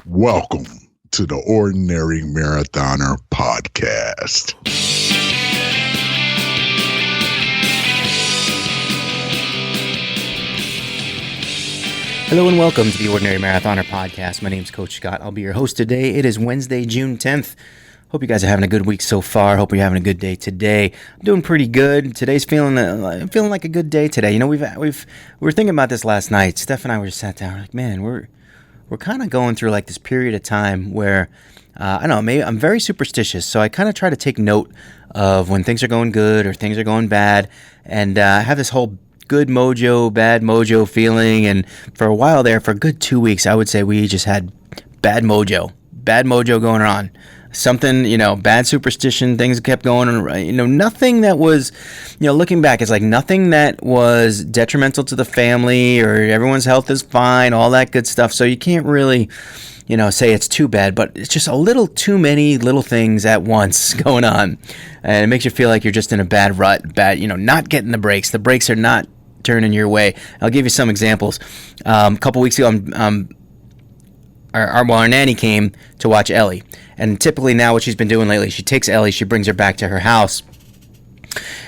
Welcome to the Ordinary Marathoner podcast. Hello and welcome to the Ordinary Marathoner podcast. My name is Coach Scott. I'll be your host today. It is Wednesday, June 10th. Hope you guys are having a good week so far. Hope you're having a good day today. I'm doing pretty good. Today's feeling like a good day today. You know, we were thinking about this last night. Steph and I were just sat down. We're like, man, we're kind of going through like this period of time where I don't know. Maybe I'm very superstitious, so I kind of try to take note of when things are going good or things are going bad, and I have this whole good mojo, bad mojo feeling. And for a while there, for a good 2 weeks, I would say we just had bad mojo going on. Something, bad superstition, things kept going on, nothing that was, looking back, it's like nothing that was detrimental to the family or everyone's health is fine, all that good stuff. So you can't really, say it's too bad, but it's just a little too many little things at once going on. And it makes you feel like you're just in a bad rut, not getting the breaks. The breaks are not turning your way. I'll give you some examples. A couple weeks ago, our nanny came to watch Ellie. And typically now what she's been doing lately, she takes Ellie, she brings her back to her house.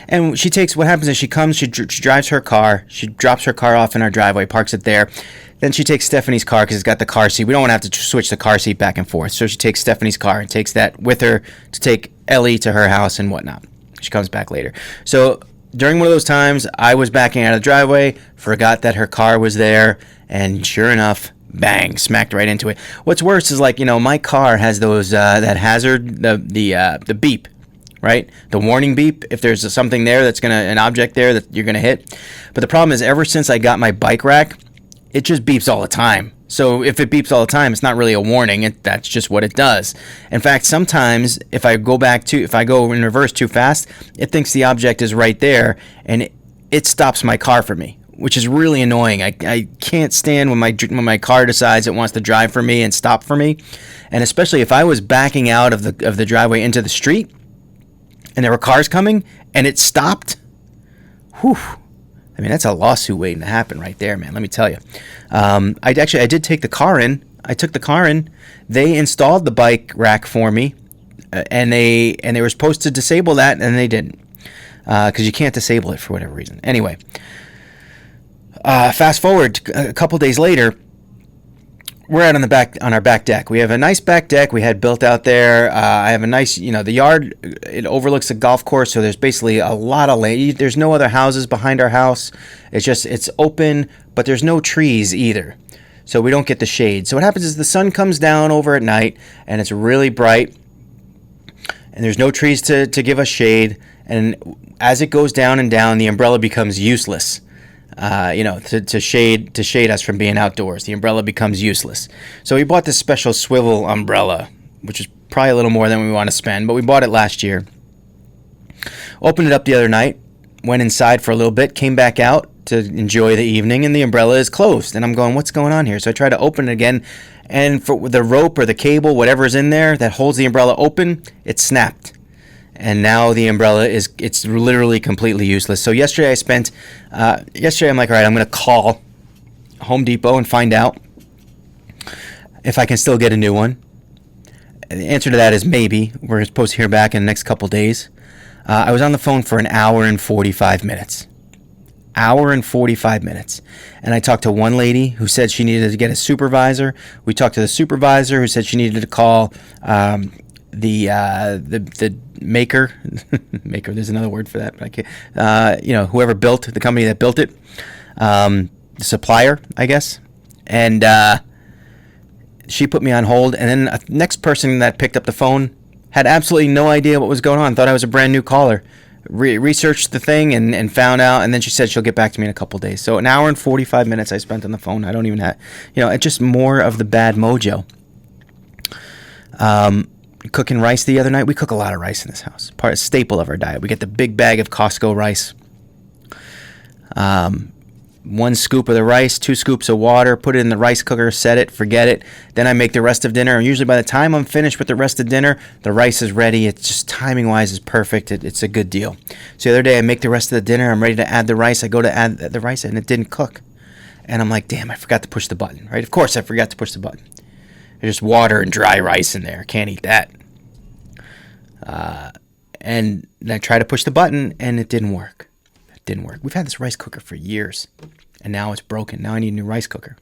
And what happens is she comes, she drives her car, she drops her car off in our driveway, parks it there. Then she takes Stephanie's car because it's got the car seat. We don't want to have to switch the car seat back and forth. So she takes Stephanie's car and takes that with her to take Ellie to her house and whatnot. She comes back later. So during one of those times, I was backing out of the driveway, forgot that her car was there, and sure enough, bang, smacked right into it. What's worse is my car has those that hazard, the beep, right? The warning beep if there's something there an object there that you're gonna hit. But the problem is, ever since I got my bike rack, it just beeps all the time. So if it beeps all the time, it's not really a warning. That's just what it does. In fact, sometimes if I go in reverse too fast, it thinks the object is right there and it stops my car for me, which is really annoying. I can't stand when my car decides it wants to drive for me and stop for me. And especially if I was backing out of the driveway into the street and there were cars coming and it stopped, whew. I mean, that's a lawsuit waiting to happen right there, man. Let me tell you. I did take the car in. I took the car in. They installed the bike rack for me, and they were supposed to disable that, and they didn't, because you can't disable it for whatever reason. Anyway, fast forward a couple days later, we're out on our back deck. We have a nice back deck we had built out there. I have a nice, the yard, it overlooks a golf course, so there's basically a lot of land. There's no other houses behind our house. It's open, but there's no trees either, so we don't get the shade. So what happens is the sun comes down over at night, and it's really bright, and there's no trees to give us shade, and as it goes down and down, the umbrella becomes useless. To shade us from being outdoors. The umbrella becomes useless. So we bought this special swivel umbrella, which is probably a little more than we want to spend, but we bought it last year. Opened it up the other night, went inside for a little bit, came back out to enjoy the evening, and the umbrella is closed. And I'm going, what's going on here? So I try to open it again, and for the rope or the cable, whatever is in there that holds the umbrella open, it snapped. And now the umbrella it's literally completely useless. So yesterday I'm like, all right, I'm going to call Home Depot and find out if I can still get a new one. And the answer to that is maybe. We're supposed to hear back in the next couple days. I was on the phone for an hour and 45 minutes. And I talked to one lady who said she needed to get a supervisor. We talked to the supervisor who said she needed to call the maker, there's another word for that, but I can't, whoever built the company that built it, the supplier, I guess. And she put me on hold, and then the next person that picked up the phone had absolutely no idea what was going on, thought I was a brand new caller, researched the thing and found out, and then she said she'll get back to me in a couple days. So an hour and 45 minutes I spent on the phone. I don't even have, it's just more of the bad mojo. Cooking rice the other night. We cook a lot of rice in this house. Part of staple of our diet. We get the big bag of Costco rice. 1 scoop of the rice, 2 scoops of water, put it in the rice cooker, set it, forget it. Then I make the rest of dinner. And usually by the time I'm finished with the rest of dinner, the rice is ready. It's just timing-wise is perfect. It's a good deal. So the other day I make the rest of the dinner. I'm ready to add the rice. I go to add the rice and it didn't cook. And I'm like, damn, I forgot to push the button, right? Of course I forgot to push the button. There's just water and dry rice in there. Can't eat that. And I tried to push the button, and it didn't work. It didn't work. We've had this rice cooker for years, and now it's broken. Now I need a new rice cooker.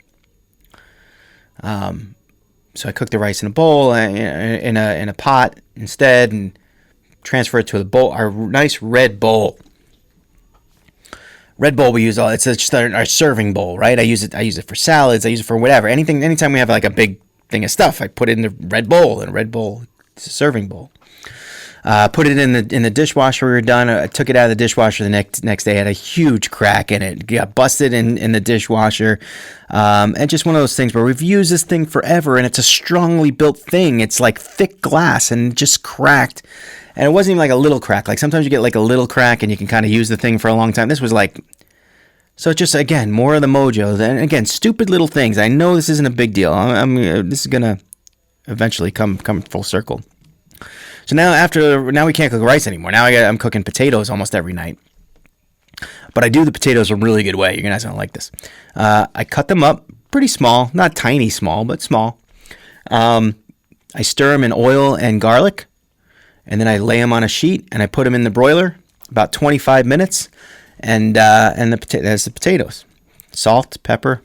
So I cooked the rice in a bowl, in a pot instead, and transfer it to the bowl, our nice red bowl. Red bowl we use all. It's just our serving bowl, right? I use it for salads. I use it for whatever. Anytime we have like a big thing of stuff, I put it in the red bowl. And a red bowl, it's a serving bowl. Put it in the dishwasher. We were done. I took it out of the dishwasher the next day. It had a huge crack in it. Got busted in the dishwasher. And just one of those things where we've used this thing forever, and it's a strongly built thing. It's like thick glass, and it just cracked. And it wasn't even like a little crack. Like sometimes you get like a little crack, and you can kind of use the thing for a long time. This was like, so it's just, again, more of the Mojo. And again, stupid little things. I know this isn't a big deal. This is gonna eventually come full circle. So now we can't cook rice anymore. Now I'm cooking potatoes almost every night. But I do the potatoes a really good way. You guys don't like this. I cut them up pretty small, not tiny small, but small. I stir them in oil and garlic, and then I lay them on a sheet and I put them in the broiler about 25 minutes, and that's the potatoes, salt, pepper,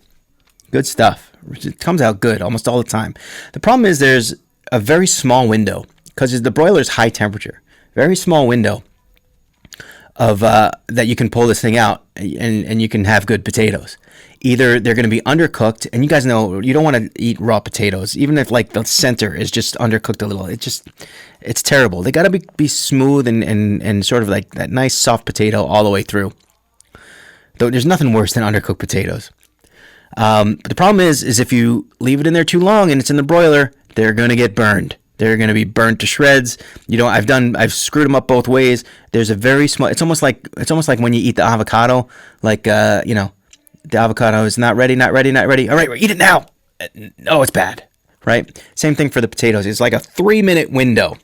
good stuff. It comes out good almost all the time. The problem is there's a very small window, because the broiler is high temperature. Very small window of that you can pull this thing out and you can have good potatoes. Either they're going to be undercooked, and you guys know you don't want to eat raw potatoes, even if like the center is just undercooked a little. It's terrible. They got to be smooth and sort of like that nice soft potato all the way through. Though there's nothing worse than undercooked potatoes. But the problem is if you leave it in there too long and it's in the broiler, they're going to get burned. They're going to be burnt to shreds. I've screwed them up both ways. There's a very small. It's almost like when you eat the avocado. Like the avocado is not ready. All right, eat it now. Oh, it's bad. Right. Same thing for the potatoes. It's like a 3-minute window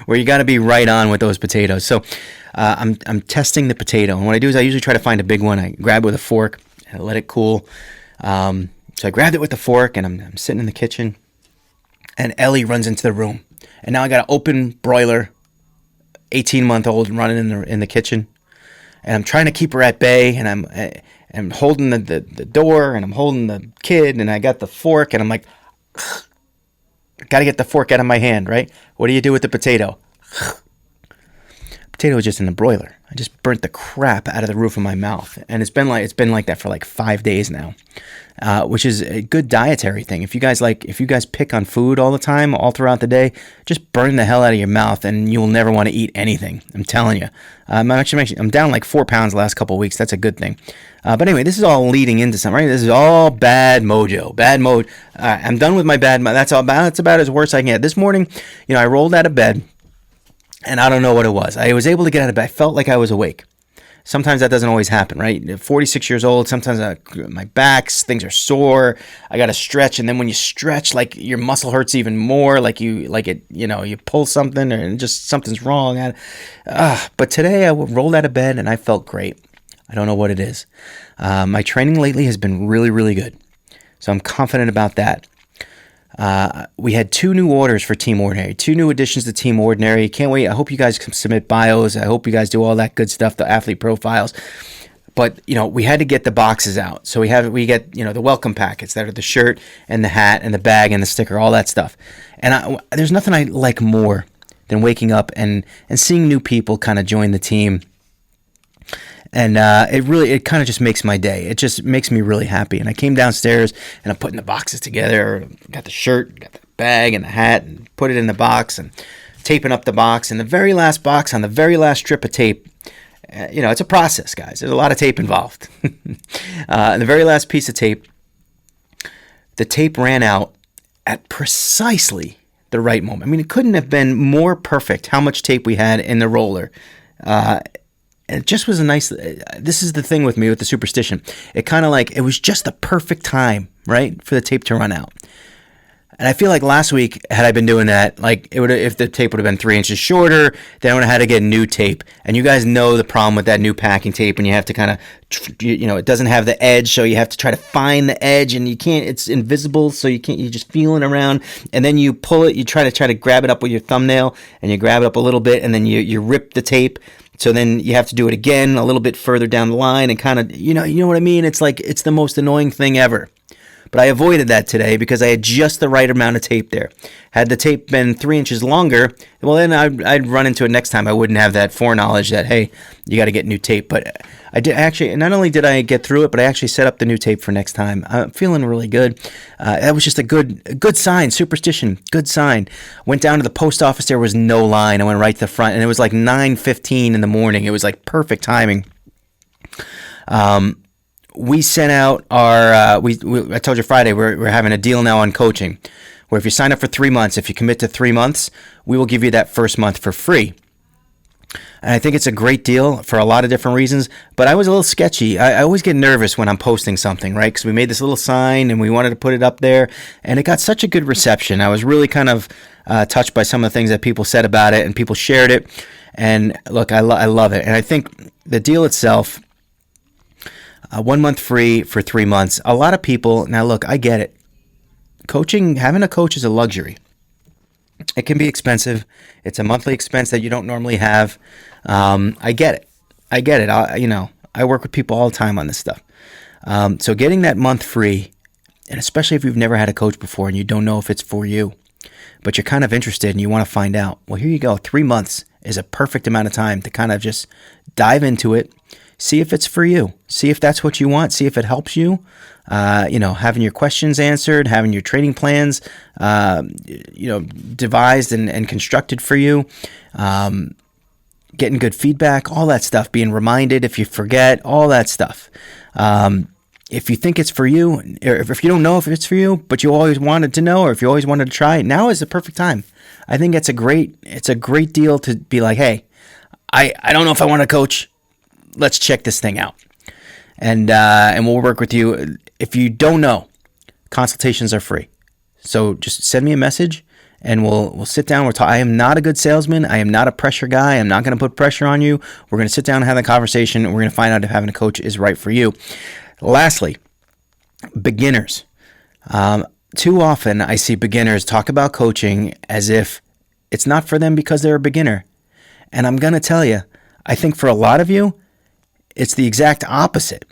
where you got to be right on with those potatoes. So I'm testing the potato, and what I do is I usually try to find a big one. I grab it with a fork and let it cool. So I grabbed it with the fork, and I'm sitting in the kitchen. And Ellie runs into the room, and now I got an open broiler, 18-month-old running in the kitchen, and I'm trying to keep her at bay, and I'm holding the door, and I'm holding the kid, and I got the fork, and I'm like, got to get the fork out of my hand, right? What do you do with the potato? Potato was just in the broiler. I just burnt the crap out of the roof of my mouth, and it's been like that for like 5 days now. Which is a good dietary thing. If you guys pick on food all the time, all throughout the day, just burn the hell out of your mouth, and you will never want to eat anything. I'm telling you. I'm down like 4 pounds the last couple of weeks. That's a good thing. But anyway, this is all leading into something, right? This is all bad mojo. Bad mode. I'm done with my bad. That's about as worse I can get. This morning, I rolled out of bed, and I don't know what it was. I was able to get out of bed. I felt like I was awake. Sometimes that doesn't always happen, right? 46 years old, sometimes my things are sore. I got to stretch, and then when you stretch, like your muscle hurts even more, you pull something and just something's wrong. But today I rolled out of bed and I felt great. I don't know what it is. My training lately has been really, really good. So I'm confident about that. We had 2 new orders for Team Ordinary, 2 new additions to Team Ordinary. Can't wait. I hope you guys can submit bios. I hope you guys do all that good stuff, the athlete profiles. But, we had to get the boxes out. So we get, the welcome packets that are the shirt and the hat and the bag and the sticker, all that stuff. And there's nothing I like more than waking up and seeing new people kind of join the team. And it kind of just makes my day. It just makes me really happy. And I came downstairs and I'm putting the boxes together. Got the shirt, got the bag and the hat, and put it in the box and taping up the box. And the very last box on the very last strip of tape, it's a process, guys. There's a lot of tape involved. The very last piece of tape, the tape ran out at precisely the right moment. I mean, it couldn't have been more perfect how much tape we had in the roller. It just was a nice, this is the thing with me with the superstition. It kind of it was just the perfect time, right, for the tape to run out. And I feel like last week, had I been doing that, like it would, if the tape would have been 3 inches shorter, then I would have had to get new tape. And you guys know the problem with that new packing tape, and you have to kind of, it doesn't have the edge, so you have to try to find the edge, and you can't. It's invisible, so you can't. You're just feeling around, and then you pull it. You try to grab it up with your thumbnail, and you grab it up a little bit, and then you rip the tape. So then you have to do it again a little bit further down the line, and kind of, you know what I mean. It's like it's the most annoying thing ever. But I avoided that today because I had just the right amount of tape there. Had the tape been 3 inches longer, well, then I'd run into it next time. I wouldn't have that foreknowledge that, hey, you got to get new tape. But I did actually, not only did I get through it, but I actually set up the new tape for next time. I'm feeling really good. That was just a good sign, superstition, good sign. Went down to the post office, there was no line. I went right to the front, and it was like 9:15 in the morning. It was like perfect timing. We sent out our, I told you Friday, we're having a deal now on coaching, where if you sign up for 3 months, if you commit to 3 months, we will give you that first month for free. And I think it's a great deal for a lot of different reasons, but I was a little sketchy. I always get nervous when I'm posting something, right? Because we made this little sign and we wanted to put it up there, and it got such a good reception. I was really kind of touched by some of the things that people said about it, and people shared it. And look, I love it. And I think the deal itself, 1 month free for 3 months. A lot of people, now look, I get it. Coaching, having a coach is a luxury. It can be expensive. It's a monthly expense that you don't normally have. I get it. I work with people all the time on this stuff. So getting that month free, and especially if you've never had a coach before and you don't know if it's for you, but you're kind of interested and you want to find out, well, here you go. 3 months is a perfect amount of time to kind of just dive into it. See if it's for you. See if that's what you want. See if it helps you. Having your questions answered, having your training plans, devised and constructed for you. Getting good feedback, all that stuff. Being reminded if you forget, all that stuff. If you think it's for you, or if you don't know if it's for you, but you always wanted to know, or if you always wanted to try, now is the perfect time. I think it's a great deal to be like, hey, I don't know if I want to coach. Let's check this thing out, and we'll work with you. If you don't know, consultations are free, so just send me a message, and we'll sit down. We'll talk. I am not a good salesman. I am not a pressure guy. I'm not going to put pressure on you. We're going to sit down and have a conversation, and we're going to find out if having a coach is right for you. Lastly, beginners. Too often I see beginners talk about coaching as if it's not for them because they're a beginner, and I'm going to tell you, I think for a lot of you, it's the exact opposite.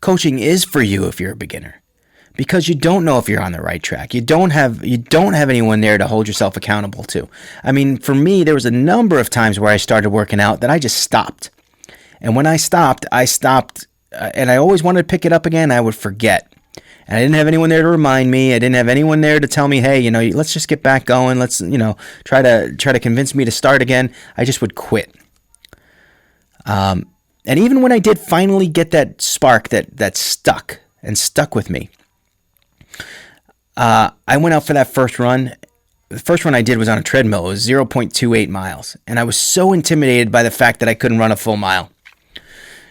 Coaching is for you if you're a beginner, because you don't know if you're on the right track. You don't have anyone there to hold yourself accountable to. I mean, for me, there was a number of times where I started working out that I just stopped. And when I stopped, and I always wanted to pick it up again, I would forget. And I didn't have anyone there to remind me. I didn't have anyone there to tell me, hey, let's just get back going. Let's, try to convince me to start again. I just would quit. And even when I did finally get that spark that stuck with me, I went out for that first run. The first run I did was on a treadmill. It was 0.28 miles. And I was so intimidated by the fact that I couldn't run a full mile.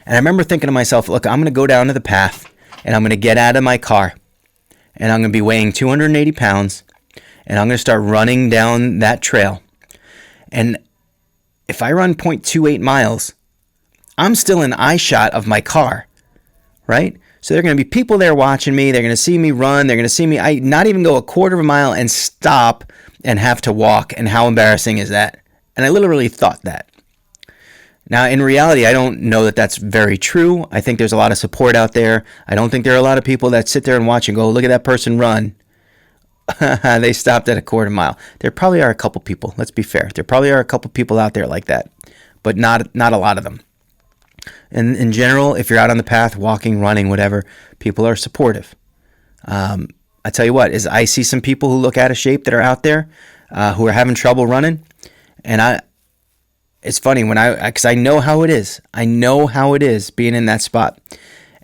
And I remember thinking to myself, look, I'm going to go down to the path, and I'm going to get out of my car, and I'm going to be weighing 280 pounds, and I'm going to start running down that trail. And if I run 0.28 miles, I'm still in eye shot of my car, right? So there are going to be people there watching me. They're going to see me run. They're going to see me not even go a quarter of a mile and stop and have to walk. And how embarrassing is that? And I literally thought that. Now, in reality, I don't know that that's very true. I think there's a lot of support out there. I don't think there are a lot of people that sit there and watch and go, look at that person run. They stopped at a quarter mile. There probably are a couple people. Let's be fair. There probably are a couple people out there like that, but not a lot of them. And in general, if you're out on the path, walking, running, whatever, people are supportive. I tell you what, I see some people who look out of shape that are out there, who are having trouble running, and it's funny because I know how it is. I know how it is being in that spot,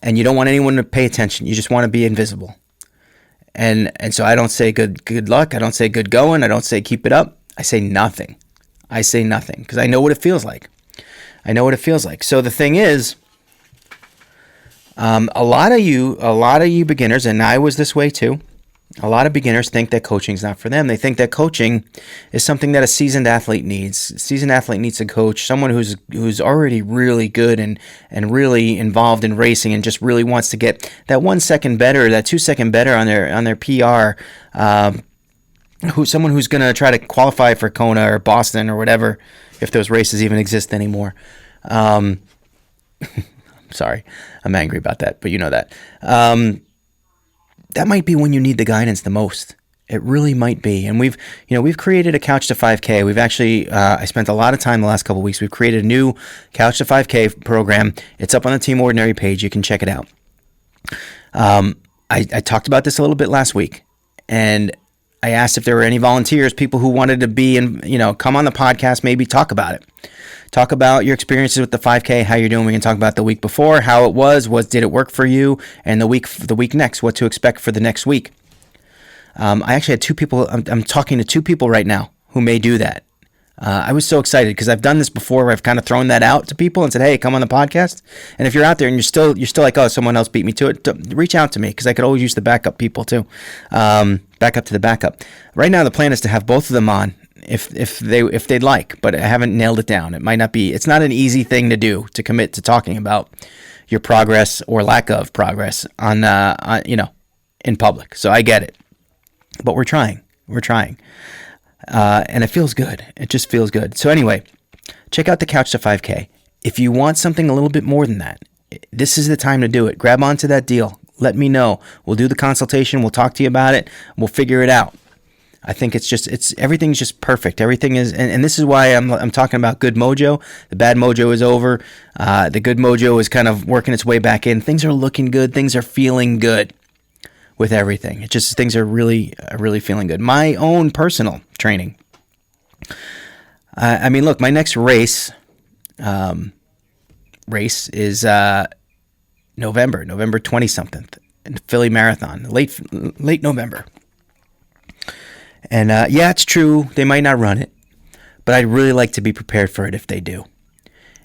and you don't want anyone to pay attention. You just want to be invisible. And so I don't say good luck. I don't say good going. I don't say keep it up. I say nothing. Because I know what it feels like. So the thing is, a lot of you beginners, and I was this way too. A lot of beginners think that coaching's not for them. They think that coaching is something that a seasoned athlete needs. A seasoned athlete needs a coach, someone who's already really good and really involved in racing and just really wants to get that 1 second better, that 2 second better on their PR. Someone who's going to try to qualify for Kona or Boston or whatever, if those races even exist anymore. Sorry, I'm angry about that, but you know that. That might be when you need the guidance the most. It really might be. And we've created a Couch to 5K. We've actually, I spent a lot of time the last couple of weeks. We've created a new Couch to 5K program. It's up on the Team Ordinary page. You can check it out. I talked about this a little bit last week, and I asked if there were any volunteers, people who wanted to be come on the podcast, maybe talk about it. Talk about your experiences with the 5K, how you're doing. We can talk about the week before, how it was, did it work for you, and the week next, what to expect for the next week. I actually had 2 people. I'm talking to 2 people right now who may do that. I was so excited because I've done this before where I've kind of thrown that out to people and said, hey, come on the podcast. And if you're out there and you're still like, oh, someone else beat me to it, reach out to me because I could always use the backup people too. Backup to the backup. Right now, the plan is to have both of them on if they'd like, but I haven't nailed it down. It might not be. It's not an easy thing to do, to commit to talking about your progress or lack of progress on in public. So I get it, but we're trying. And it feels good. It just feels good. So anyway, check out the Couch to 5K. If you want something a little bit more than that, this is the time to do it. Grab onto that deal. Let me know. We'll do the consultation. We'll talk to you about it. We'll figure it out. I think everything's just perfect. Everything is, and this is why I'm talking about good mojo. The bad mojo is over. The good mojo is kind of working its way back in. Things are looking good. Things are feeling good with everything. It just, things are really feeling good. My own personal training. I mean, look, my next race is November 20-something, Philly Marathon, late November. And yeah, it's true, they might not run it, but I'd really like to be prepared for it if they do.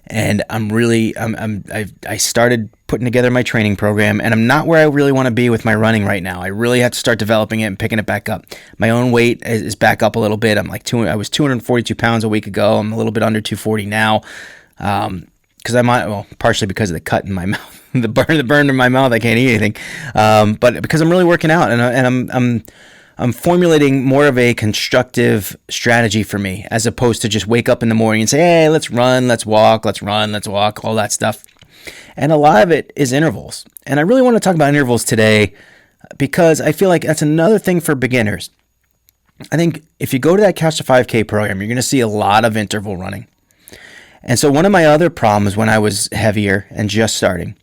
And I started putting together my training program, and I'm not where I really want to be with my running right now. I really have to start developing it and picking it back up. My own weight is back up a little bit. I was 242 pounds a week ago. I'm a little bit under 240 now. Partially because of the cut in my mouth, the burn in my mouth. I can't eat anything. But because I'm really working out, and I'm formulating more of a constructive strategy for me, as opposed to just wake up in the morning and say, hey, let's run, let's walk, all that stuff. And a lot of it is intervals. And I really want to talk about intervals today because I feel like that's another thing for beginners. I think if you go to that Couch to 5K program, you're going to see a lot of interval running. And so one of my other problems when I was heavier and just starting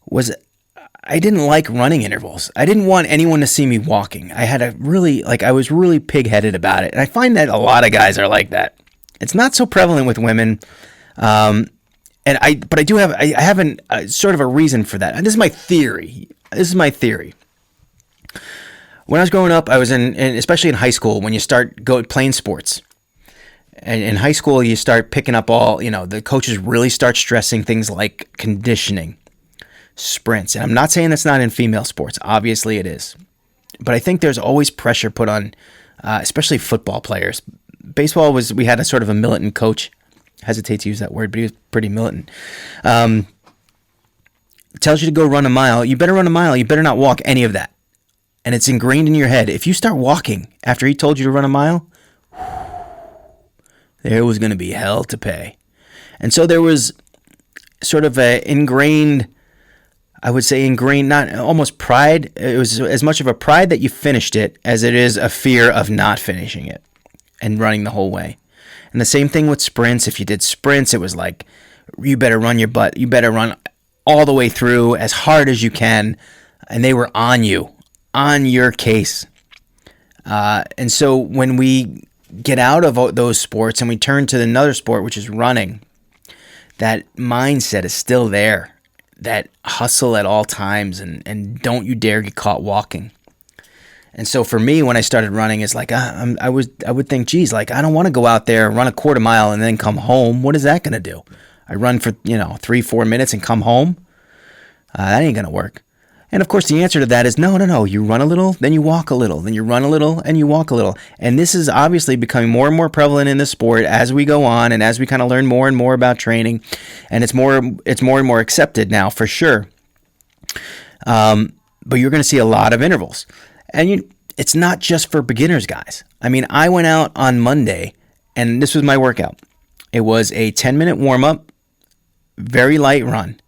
was I didn't like running intervals. I didn't want anyone to see me walking. I was really pig-headed about it. And I find that a lot of guys are like that. It's not so prevalent with women. But I have sort of a reason for that. And this is my theory. When I was growing up, I was especially in high school, when you start playing sports. And in high school, you start picking up the coaches really start stressing things like conditioning, sprints. And I'm not saying that's not in female sports. Obviously it is. But I think there's always pressure put on, especially football players. Baseball we had a sort of a militant coach. I hesitate to use that word, but he was pretty militant. Tells you to go run a mile. You better run a mile. You better not walk any of that. And it's ingrained in your head. If you start walking after he told you to run a mile, there was going to be hell to pay. And so there was sort of a ingrained, not almost pride. It was as much of a pride that you finished it as it is a fear of not finishing it and running the whole way. And the same thing with sprints. If you did sprints, it was like, you better run your butt. You better run all the way through as hard as you can. And they were on you, on your case. And so when we get out of those sports and we turn to another sport, which is running, that mindset is still there. That hustle at all times, and don't you dare get caught walking. And so for me, when I started running, it's like I would think, geez, like I don't want to go out there and run a quarter mile and then come home. What is that going to do? I run for 3-4 minutes and come home. That ain't going to work. And of course, the answer to that is no. You run a little, then you walk a little, then you run a little, and you walk a little. And this is obviously becoming more and more prevalent in the sport as we go on and as we kind of learn more and more about training. And it's more and more accepted now, for sure. But you're going to see a lot of intervals. And it's not just for beginners, guys. I mean, I went out on Monday, and this was my workout. It was a 10-minute warm-up, very light run.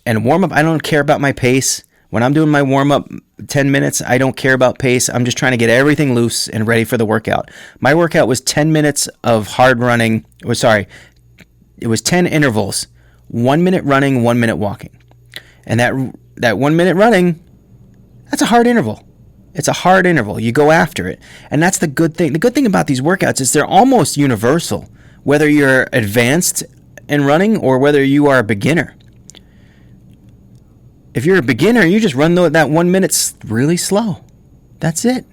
And warm-up, I don't care about my pace. When I'm doing my warm-up 10 minutes, I don't care about pace. I'm just trying to get everything loose and ready for the workout. My workout was 10 minutes of hard running. It was 10 intervals, 1 minute running, 1 minute walking. And that 1 minute running, that's a hard interval. It's a hard interval. You go after it. And that's the good thing. The good thing about these workouts is they're almost universal, whether you're advanced in running or whether you are a beginner. If you're a beginner, you just run that 1 minute really slow. That's it.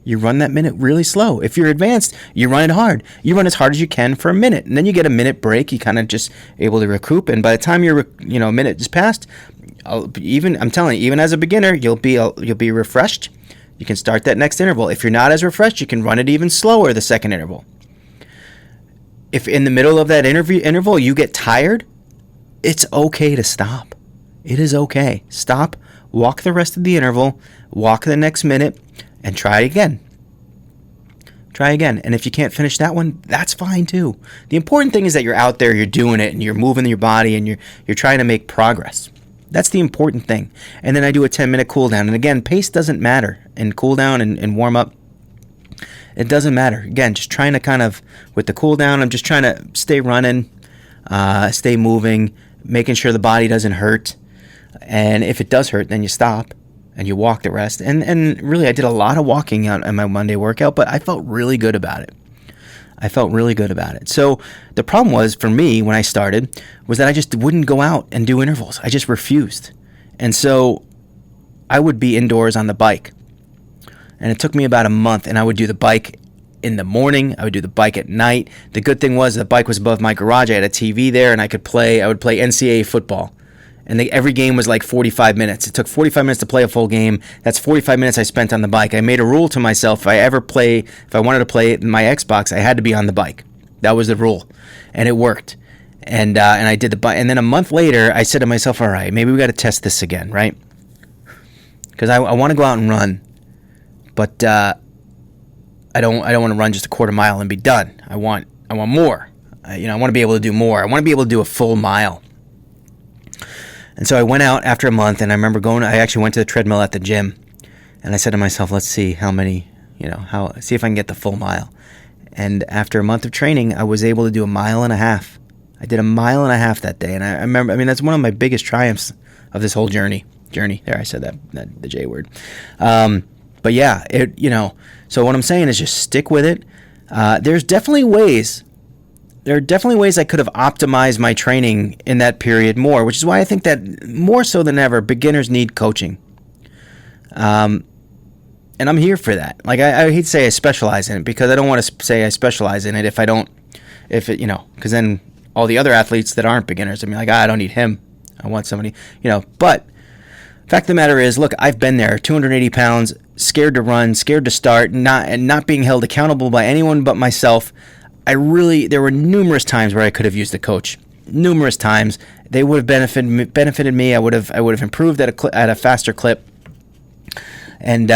You run that minute really slow. If you're advanced, you run it hard. You run as hard as you can for a minute, and then you get a minute break. You kind of just able to recoup, and by the time a minute is passed, I'm telling you, even as a beginner, you'll be refreshed. You can start that next interval. If you're not as refreshed, you can run it even slower the second interval. If in the middle of that interval you get tired, it's okay to stop. It is okay. Stop, walk the rest of the interval, walk the next minute, and try again. Try again. And if you can't finish that one, that's fine too. The important thing is that you're out there, you're doing it, and you're moving your body, and you're trying to make progress. That's the important thing. And then I do a 10-minute cool down. And again, pace doesn't matter. And cool down and warm up, it doesn't matter. Again, just trying to kind of, with the cool down, I'm just trying to stay running, stay moving, making sure the body doesn't hurt. And if it does hurt, then you stop and you walk the rest. And really, I did a lot of walking on my Monday workout, but I felt really good about it. So the problem was, for me, when I started, was that I just wouldn't go out and do intervals. I just refused. And so I would be indoors on the bike. And it took me about a month, and I would do the bike in the morning. I would do the bike at night. The good thing was the bike was above my garage. I had a TV there, and I would play NCAA football. And every game was like 45 minutes. It took 45 minutes to play a full game. That's 45 minutes I spent on the bike. I made a rule to myself: if I wanted to play my Xbox, I had to be on the bike. That was the rule, and it worked. And I did the bike. And then a month later, I said to myself, all right, maybe we got to test this again, right? Because I want to go out and run, but I don't want to run just a quarter mile and be done. I want more. I want to be able to do more. I want to be able to do a full mile. And so I went out after a month, and I remember I actually went to the treadmill at the gym, and I said to myself, let's see see if I can get the full mile. And after a month of training, I was able to do a mile and a half. I did a mile and a half that day, and I remember, that's one of my biggest triumphs of this whole journey. There, I said that the J word. But yeah, so what I'm saying is just stick with it. There are definitely ways I could have optimized my training in that period more, which is why I think that more so than ever, beginners need coaching. And I'm here for that. Like, I hate to say I specialize in it, because I don't want to say I specialize in it because then all the other athletes that aren't beginners, I don't need him. I want somebody, but fact of the matter is, look, I've been there, 280 pounds, scared to run, scared to start, not being held accountable by anyone but myself. There were numerous times where I could have used a coach. Numerous times. They would have benefited me. I would have improved at a faster clip, and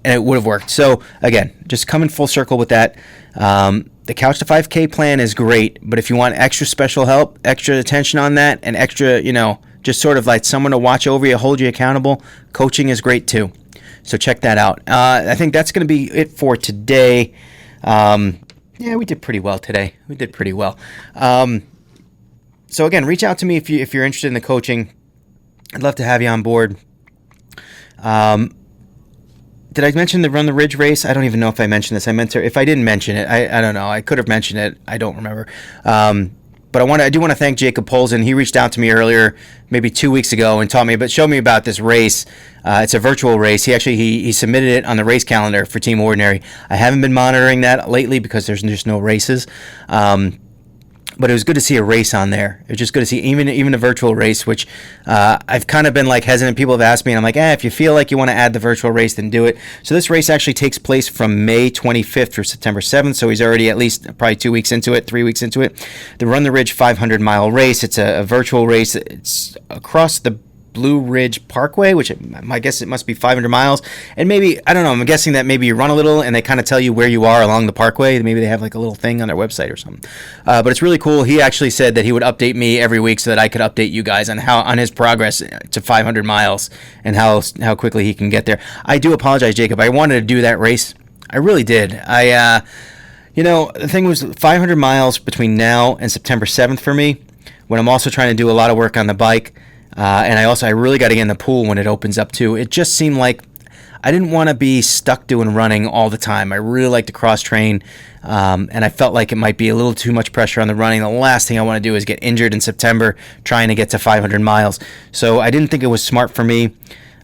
it would have worked. So again, just coming full circle with that. The Couch to 5K plan is great, but if you want extra special help, extra attention on that, and extra, just sort of like someone to watch over you, hold you accountable, coaching is great too. So check that out. I think that's going to be it for today. Yeah, we did pretty well today. So again, reach out to me if you're interested in the coaching. I'd love to have you on board. Did I mention the Run the Ridge race? I don't even know if I mentioned this. If I didn't mention it, I don't know. I could have mentioned it. I don't remember. But I do want to thank Jacob Polson. He reached out to me earlier, maybe 2 weeks ago, and showed me about this race. It's a virtual race. He submitted it on the race calendar for Team Ordinary. I haven't been monitoring that lately because there's just no races. But it was good to see a race on there. It was just good to see even a virtual race, which I've kind of been like hesitant. People have asked me, and I'm like, if you feel like you want to add the virtual race, then do it. So this race actually takes place from May 25th through September 7th. So he's already at least probably 2 weeks into it, 3 weeks into it. The Run the Ridge 500-mile race. It's a virtual race. It's across the Blue Ridge Parkway, which I guess it must be 500 miles. And maybe, I don't know, I'm guessing that maybe you run a little and they kind of tell you where you are along the parkway. Maybe they have like a little thing on their website or something. But it's really cool. He actually said that he would update me every week so that I could update you guys on his progress to 500 miles and how quickly he can get there. I do apologize, Jacob. I wanted to do that race. I really did. The thing was 500 miles between now and September 7th for me, when I'm also trying to do a lot of work on the bike. And I really got to get in the pool when it opens up too. It just seemed like I didn't want to be stuck doing running all the time. I really like to cross train, and I felt like it might be a little too much pressure on the running. The last thing I want to do is get injured in September trying to get to 500 miles. So I didn't think it was smart for me,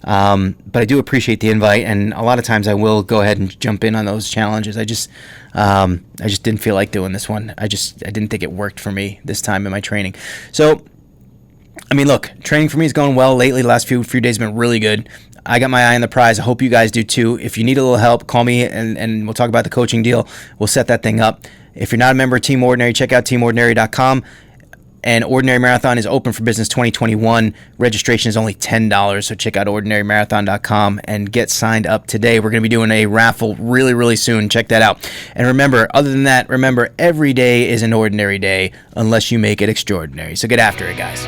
but I do appreciate the invite, and a lot of times I will go ahead and jump in on those challenges. I just didn't feel like doing this one. I didn't think it worked for me this time in my training. So, I mean, look, training for me is going well lately. The last few days have been really good. I got my eye on the prize. I hope you guys do too. If you need a little help, call me and we'll talk about the coaching deal. We'll set that thing up. If you're not a member of Team Ordinary, check out TeamOrdinary.com. And Ordinary Marathon is open for business 2021. Registration is only $10, so check out OrdinaryMarathon.com and get signed up today. We're going to be doing a raffle really, really soon. Check that out. And remember, other than that, every day is an ordinary day unless you make it extraordinary. So get after it, guys.